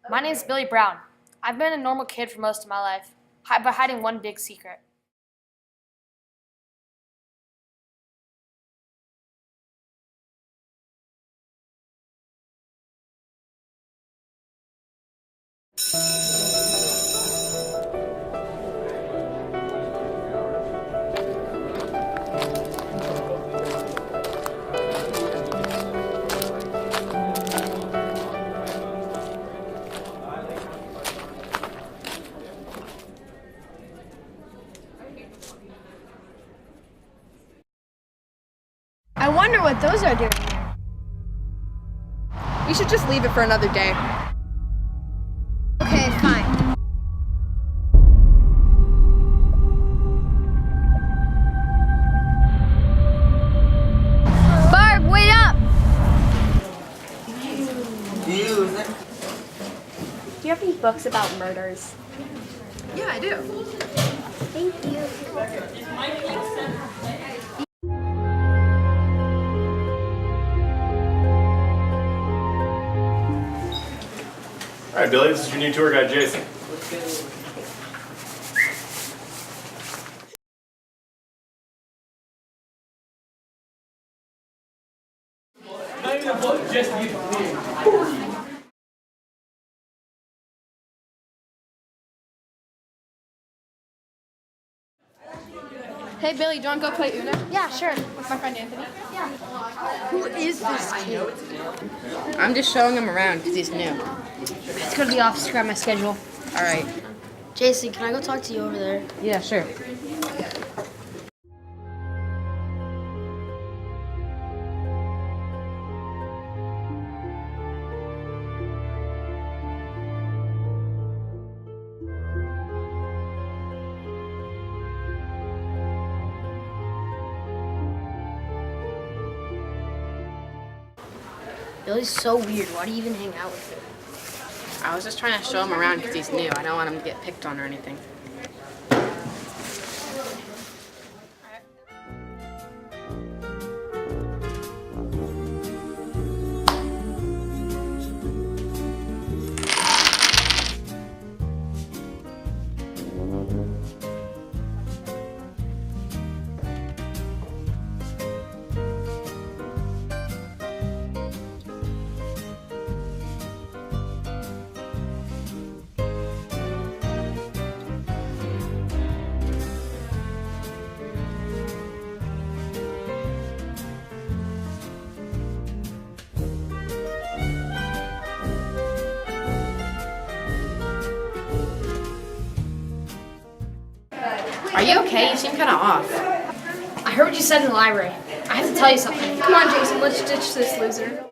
My name's Billy Brown. I've been a normal kid for most of my life, but hiding one big secret. I wonder what those are doing here. We should just leave it for another day. Okay, fine. Barb, wait up! Do you have any books about murders? Yeah, I do. Thank you. All right, Billy, this is your new tour guide, Jason. Hey, Billy, do you want to go play Uno? Yeah, sure. With my friend Anthony? Who is this kid? I'm just showing him around because he's new. It's gonna be off. Scrap my schedule. All right. Jason, can I go talk to you over there? Yeah, sure. Billy's so weird. Why do you even hang out with him? I was just trying to show him around because he's new. I don't want him to get picked on or anything. Are you okay? You seem kind of off. I heard what you said in the library. I have to tell you something. Come on, Jason, let's ditch this loser.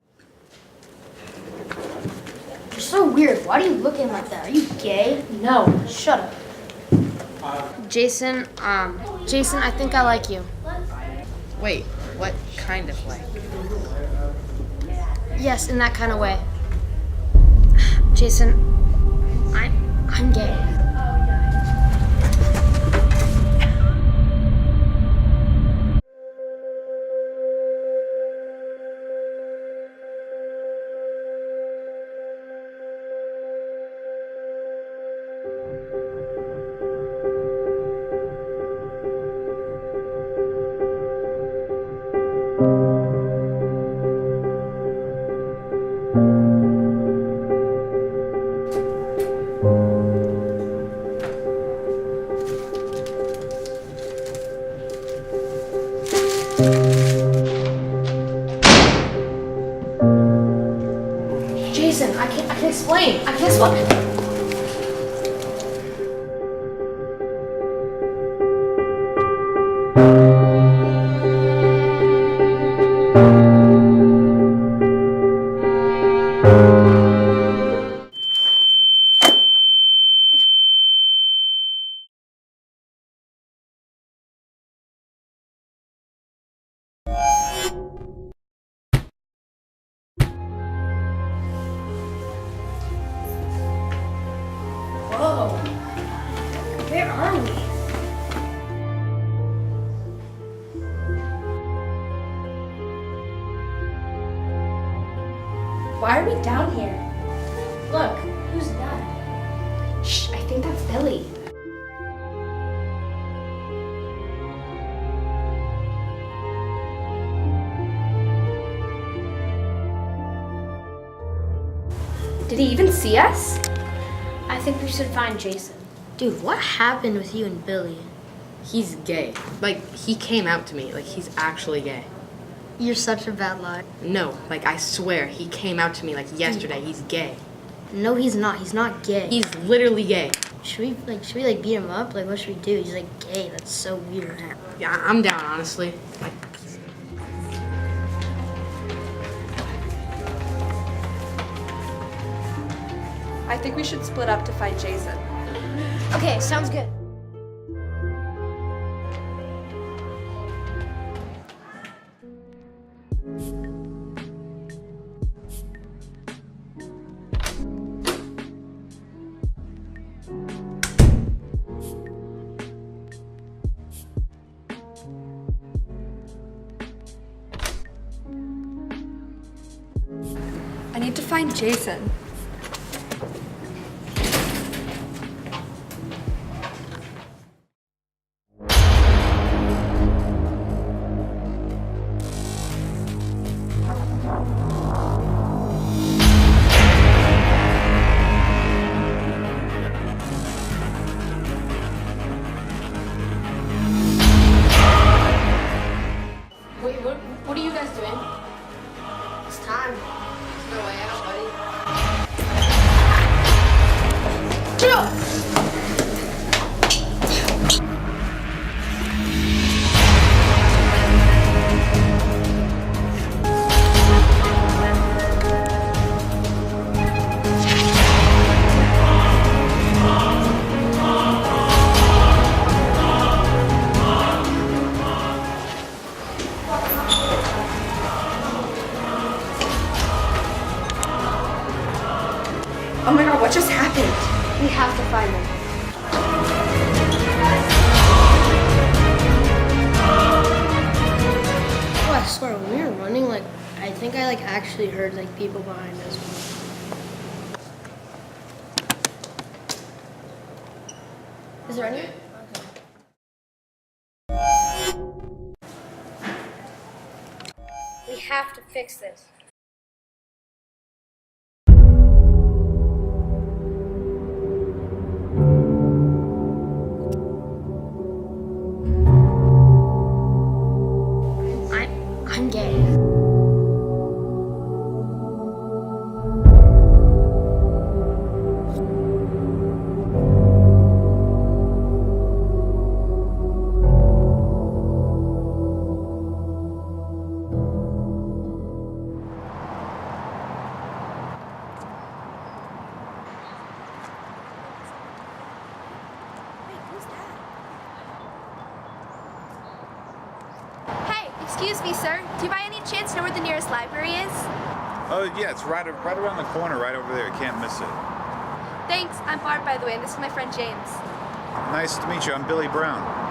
You're so weird. Why are you looking like that? Are you gay? No. Shut up. Jason, I think I like you. Wait, what kind of way? Yes, in that kind of way. Jason, I'm gay. Jason, I can't explain. I can't explain. Whoa. Where are we? Why are we down here? Look, who's Did he even see us? I think we should find Jason. Dude, what happened with you and Billy? He's gay. Like, he came out to me. Like, he's actually gay. You're such a bad liar. No, like, I swear, he came out to me, like, yesterday. He's gay. No, he's not. He's not gay. He's literally gay. Should we beat him up? Like, what should we do? He's like gay. That's so weird. Yeah, I'm down, honestly. Like, I think we should split up to find Jason. Okay, sounds good. I need to find Jason. Wait, what are you guys doing? It's time. no way out, buddy. Oh my god, what just happened? We have to find him. Oh, I swear, when we were running, like, I think I actually heard people behind us. Is there anyone? We have to fix this. I'm gay. Hey, excuse me, sir. Do you by any chance know where the nearest library is? Oh, yeah, it's right around the corner, right over there. Can't miss it. Thanks. I'm Barb, by the way, and this is my friend James. Nice to meet you. I'm Billy Brown.